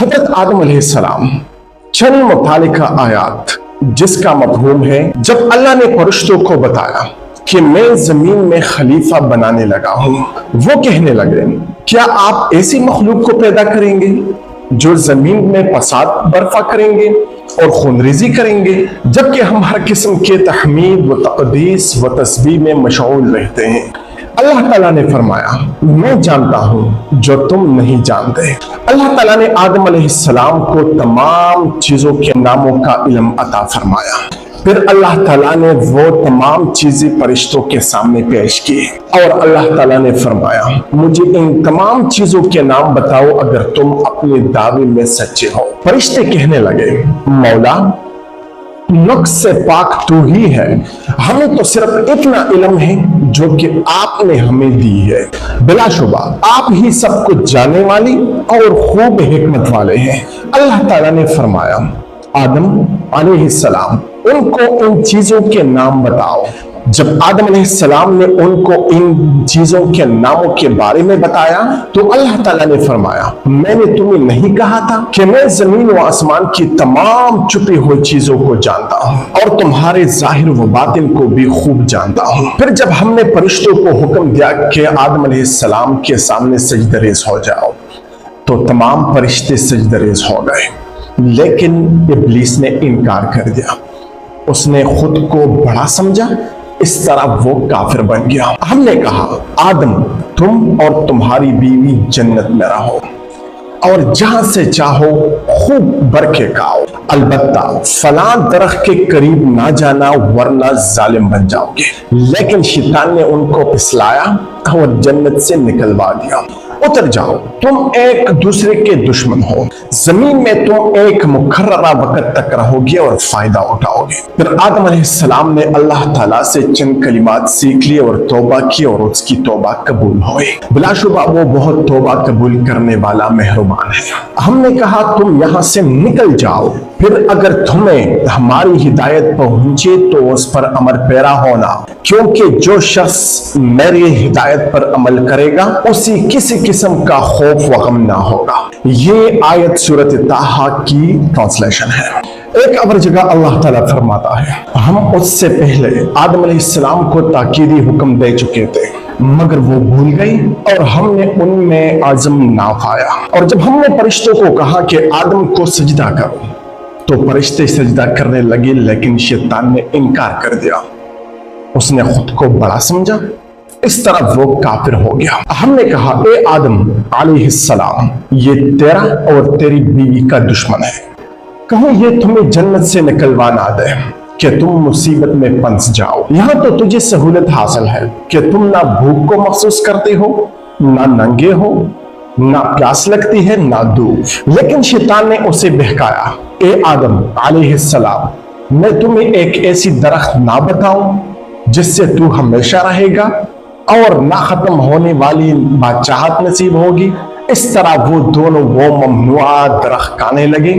हजरत आदम अलैहिस्सलाम चंद मुतालिका आयात जिसका मफहूम है, जब अल्लाह ने फरिश्तों को बताया कि मैं जमीन में खलीफा बनाने लगा हूं, वो कहने लगे क्या आप ऐसी मखलूक को पैदा करेंगे जो जमीन में फसाद बर्पा करेंगे और खूनरेजी करेंगे, जबकि हम हर किस्म के तहमीद व तक़दीस व तस्बीह में मशगूल रहते हैं। अल्लाह ताला ने फरमाया मैं जानता हूं जो तुम नहीं जानते। अल्लाह ताला ने आदम अलैहिस्सलाम को तमाम चीजों के नामों का इल्म अता फरमाया। फिर अल्लाह ताला ने वो तमाम चीजें फरिश्तों के सामने पेश की और अल्लाह ताला ने फरमाया मुझे इन तमाम चीजों के नाम बताओ अगर तुम अपने दावे में सच्चे हो। फरिश्ते कहने लगे मौला नुक्स से पाक तू ही है, हमें तो सिर्फ इतना इल्म है जो कि आपने हमें दी है। बिलाशुबा आप ही सब कुछ जानने वाली और खूब हिकमत वाले हैं। अल्लाह ताला ने फरमाया आदम अलैहिस्सलाम उनको इन चीजों के नाम बताओ। जब आदम अलैहिस्सलाम ने उनको इन चीजों के नामों के बारे में बताया तो अल्लाह ताला ने फरमाया मैंने तुम्हें नहीं कहा था कि मैं जमीन व आसमान की तमाम छुपी हुई चीजों को जानता हूँ और तुम्हारे जाहिर व बातिन को भी खूब जानता हूँ। फिर जब हमने फरिश्तों को हुक्म दिया कि आदम अलैहिस्सलाम के सामने सजदरेज हो जाओ तो तमाम फरिश्ते सजदरेज हो गए, लेकिन इब्लीस ने इनकार कर दिया। उसने खुद को बड़ा समझा, इस तरह वो काफिर बन गया। हमने कहा आदम तुम और तुम्हारी बीवी जन्नत में रहो और जहां से चाहो खूब बरके खाओ, अलबत्ता फला दरख्त के करीब ना जाना वरना जालिम बन जाओगे। लेकिन शैतान ने उनको फिसलाया और जन्नत से निकलवा दिया। उतर जाओ, तुम एक दूसरे के दुश्मन हो, जमीन में तुम एक मुकर्ररा वक्त तक रहोगे और फायदा उठाओगे। फिर आदम अलैहिस्सलाम ने अल्लाह ताला से चंद कलिमात सीख लिए और तौबा की और उसकी तौबा कबूल हुई। बिलाशुबा वो बहुत तौबा कबूल करने वाला मेहरबान है। हमने कहा तुम यहाँ से निकल जाओ, फिर अगर तुम्हें हमारी हिदायत पहुंचे तो उस पर अमल पैरा होना, क्योंकि जो शख्स मेरी हिदायत पर अमल करेगा उसी किसी किस्म का खौफ व गम ना होगा। ये आयत सूरत ताहा की ट्रांसलेशन है। एक और जगह अल्लाह ताला फरमाता है हम उससे पहले आदम अलैहिस्सलाम को ताकीदी हुक्म दे चुके थे मगर वो भूल गई और हमने उनमें आज़म ना पाया। और जब हमने फरिश्तों को कहा कि आदम को सजदा करो तो फरिश्ते सजदा करने लगे, लेकिन शैतान ने इनकार कर दिया। उसने खुद को बड़ा समझा, इस तरह वो काफिर हो गया। हमने कहा ए आदम अलैहिस्सलाम ये तेरा और तेरी बीवी का दुश्मन है, कहीं ये तुम्हें जन्नत से निकलवा ना दे कि तुम मुसीबत में फंस जाओ। यहाँ तो तुझे सहूलत हासिल है कि तुम ना भूख को महसूस करते हो, ना नंगे हो, ना प्यास लगती है, ना धूप। लेकिन शैतान ने उसे बहकाया ए आदम अलैहिस्सलाम मैं तुम्हें एक ऐसी दरख्त ना बताऊं जिससे तू हमेशा रहेगा और ना खत्म होने वाली बादशाहत नसीब होगी। इस तरह वो दोनों वो ममनुआ दरख्त खाने लगे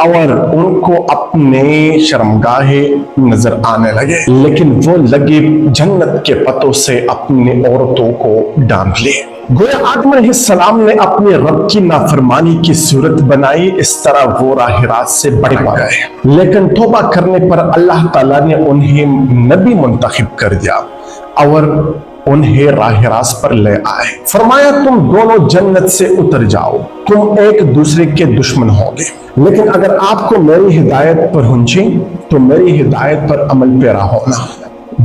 और उनको अपने शर्मगाहे नजर आने लगे, लेकिन वो लगे जन्नत के पतों से अपने औरतों को डांट ले। गोया आदम अलैहिस्सलाम ने अपने रब की नाफरमानी की सूरत बनाई, इस तरह वो राह रास्त से भटक गए। लेकिन तौबा करने पर अल्लाह ताला ने उन्हें नबी मुंतखब कर दिया और उन्हें राह रास्त पर ले आए। फरमाया तुम दोनों जन्नत से उतर जाओ, तुम एक दूसरे के दुश्मन होगे, लेकिन अगर आपको मेरी हिदायत पर पहुंचे तो मेरी हिदायत पर अमल पैरा होना।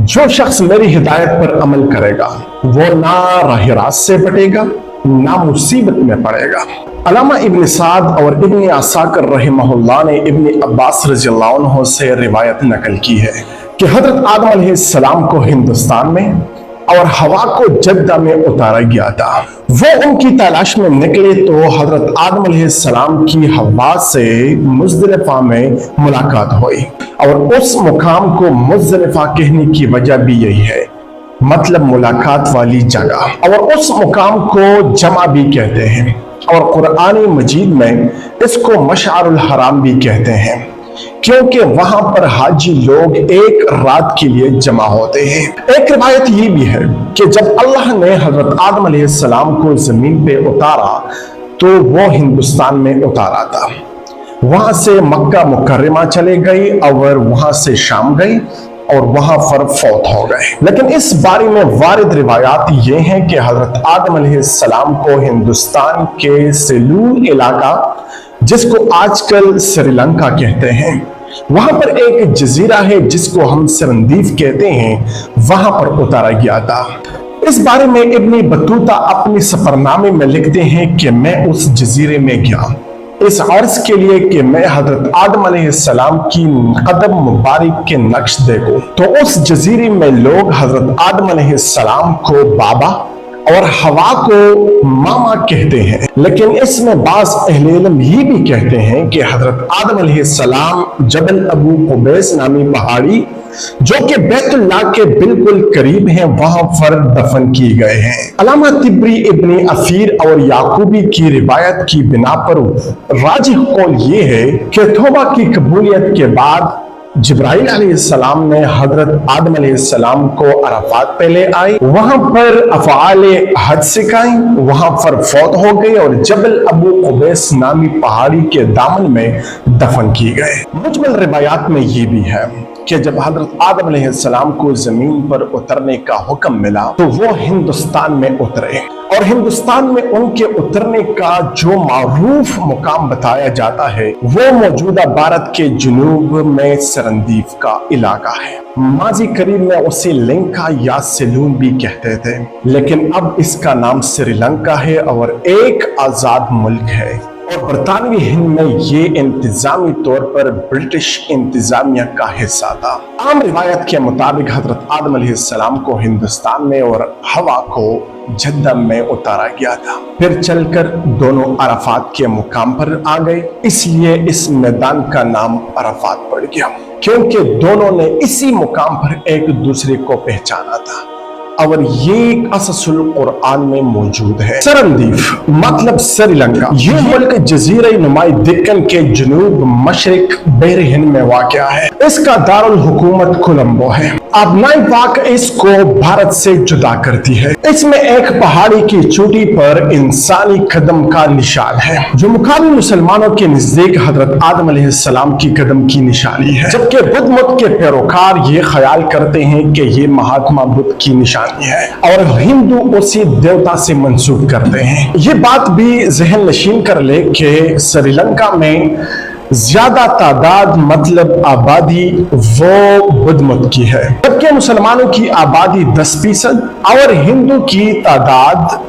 जो शख्स मेरी हिदायत पर अमल करेगा वो ना राह रास्त से बटेगा ना मुसीबत में पड़ेगा। अल्लामा इब्न साद और इब्न असाकिर रहमहुल्लाह ने इब्न अब्बास रज़ियल्लाहु अन्हु से रिवायत नकल की है कि हजरत आदम अलैहिस्सलाम को हिंदुस्तान में और हवा को जद्दा में उतारा गया था। वो उनकी तलाश में निकले तो हजरत आदम अलैहिस्सलाम की हवा से मुज़दलिफा में मुलाकात हुई और उस मुकाम को मुज़दलिफा कहने की वजह भी यही है, मतलब मुलाकात वाली जगह। और उस मुकाम को जमा भी कहते हैं और कुरान मजीद में इसको मशअरुल हराम भी कहते हैं, क्योंकि वहां पर हाजी लोग एक रात के लिए जमा होते हैं। एक रिवायत ये भी है कि जब अल्लाह ने हजरत आदम अलैहिस्सलाम को जमीन पे उतारा तो वो हिंदुस्तान में उतारा था। वहां से मक्का मुकर्रमा चले गई और वहां से शाम गई और वहां पर फौत हो गए। लेकिन इस बारे में वारिद रिवायात ये हैं कि हजरत आदम अलैहिस्सलाम को हिंदुस्तान के सेलूल इलाका, जिसको आजकल श्रीलंका कहते हैं, वहां पर एक जजीरा है जिसको हम सरंदीफ कहते हैं, वहां पर उतारा गया था। इस बारे में इब्न बतूता अपने सफरनामे में लिखते हैं कि मैं उस जजीरे में गया इस अर्ज के लिए कि मैं हजरत आदम अलैहिस्सलाम की कदम मुबारक के नक्श देखूं। तो उस जजीरे में लोग हजरत आदम अलैहिस्सलाम को बाबा और हवा को मामा कहते हैं। लेकिन इसमें बाज अहले इल्म ये भी कहते हैं कि हजरत आदम अलैहिस्सलाम जबल अबू कुबैस नामी पहाड़ी, जो कि बैतुल्लाह के बिल्कुल करीब है, वहां पर दफन किए गए हैं। अल्लामा तिब्री, इब्न असीर और याकूबी की रिवायत की बिना पर राजिह कौल ये है कि तौबा की कबूलियत के बाद जिब्राइल अलैहिस्सलाम ने हजरत आदम अलैहिस्सलाम को अराफात पे ले आए, वहां पर अफ़आले हज सिखाई, वहां पर फौत हो गए और जबल अबू कुबैस नामी पहाड़ी के दामन में दफन किए गए। मुजमल रिवायात में ये भी है कि जब हजरत आदम अलैहिस्सलाम को जमीन पर उतरने का हुक्म मिला तो वो हिंदुस्तान में उतरे, और हिंदुस्तान में उनके उतरने का जो मारूफ मुकाम बताया जाता है वो मौजूदा भारत के जुनूब में सरंदीफ का इलाका है। माजी करीब में उसे लंका या सिलून भी कहते थे, लेकिन अब इसका नाम श्रीलंका है और एक आजाद मुल्क है। और बरतानवी हिंद में ये इंतजामी तौर पर ब्रिटिश इंतजामिया का हिस्सा था। आम रिवायत के मुताबिक हजरत आदम अलैहिस्सलाम को हिंदुस्तान में और हवा को जद्दा में उतारा गया था। फिर चलकर दोनों अराफात के मुकाम पर आ गए, इसलिए इस मैदान का नाम अराफात पड़ गया, क्योंकि दोनों ने इसी मुकाम पर एक दूसरे को पहचाना था। और ये कससुल कुरान में मौजूद है। सरंदीफ मतलब श्रीलंका, ये मुल्क जजीरे नुमाई दक्कन के जुनूब मशरिक बहर हिंद में वाक़या है। इसका दारुल हुकूमत कोलंबो है। आबनाई पाक इसको भारत से जुदा करती है। इसमें एक पहाड़ी की चोटी पर इंसानी कदम का निशान है, जो मुकामी मुसलमानों के नजदीक हजरत आदम अलैहिस्सलाम की कदम की निशानी है, जबकि बुद्ध मत के पैरोकार ये ख्याल करते हैं कि ये महात्मा बुद्ध की निशानी है और हिंदू उसी देवता से मंसूब करते हैं। ये बात भी जहन नशीन कर ले कि श्रीलंका में ज्यादा तादाद मतलब आबादी वो बुद्ध मत की है, जबकि मुसलमानों की आबादी 10% और हिंदू की तादाद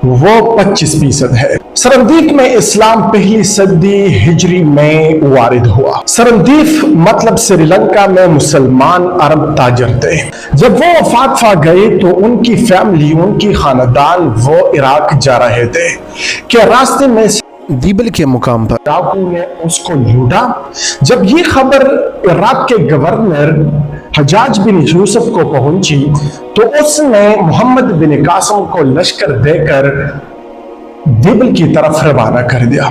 वो 25% है। सरंदीफ में इस्लाम पहली सदी हिजरी में वारिद हुआ। सरंदीफ मतलब श्रीलंका में मुसलमान अरब ताजर थे। जब वो वफात पा गए तो उनकी फैमिली, उनकी खानदान वो इराक जा रहे थे कि रास्ते में दीबल के मुकाम पर डाकू ने उसको लूटा। जब ये खबर इराक के गवर्नर हजाज बिन यूसुफ को पहुंची तो उसने मोहम्मद बिन कासिम को लश्कर देकर दीबल की तरफ रवाना कर दिया।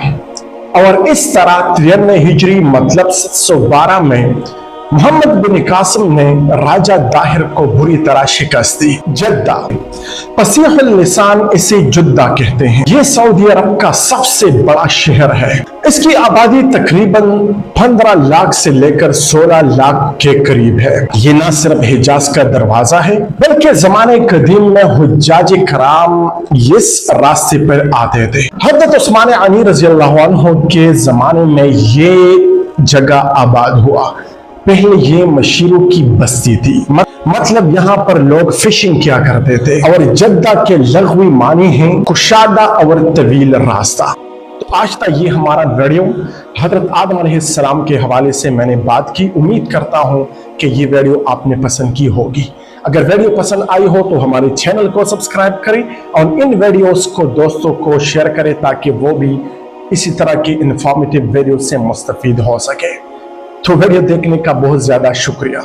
और इस तरह 93 हिजरी मतलब 712 में मोहम्मद बिन कासिम ने राजा दाहिर को बुरी तरह शिकस्त दी। जद्दा फसीहुल लिसान इसे जुद्दा कहते हैं। ये सऊदी अरब का सबसे बड़ा शहर है। इसकी आबादी तकरीबन 15 लाख से लेकर 16 लाख के करीब है। ये न सिर्फ हिजाज का दरवाजा है बल्कि जमाने कदीम में हुज्जाज कराम इस रास्ते पर आते थे। हजरत उस्मान गनी रज़ी अल्लाह अन्हु के जमाने में ये जगह आबाद हुआ। पहले ये मशीरों की बस्ती थी, मतलब यहाँ पर लोग फिशिंग किया करते थे। और जद्दा के लग़वी मानी है कुशादा और तवील रास्ता। तो आज तक ये हमारा वीडियो हजरत आदम अलैहिस्सलाम के हवाले से मैंने बात की। उम्मीद करता हूँ कि ये वीडियो आपने पसंद की होगी। अगर वीडियो पसंद आई हो तो हमारे चैनल को सब्सक्राइब करें और इन वीडियोस को दोस्तों को शेयर करें ताकि वो भी इसी तरह की इंफॉर्मेटिव वीडियो से मुस्तफीद हो सके। तो वीडियो देखने का बहुत ज्यादा शुक्रिया।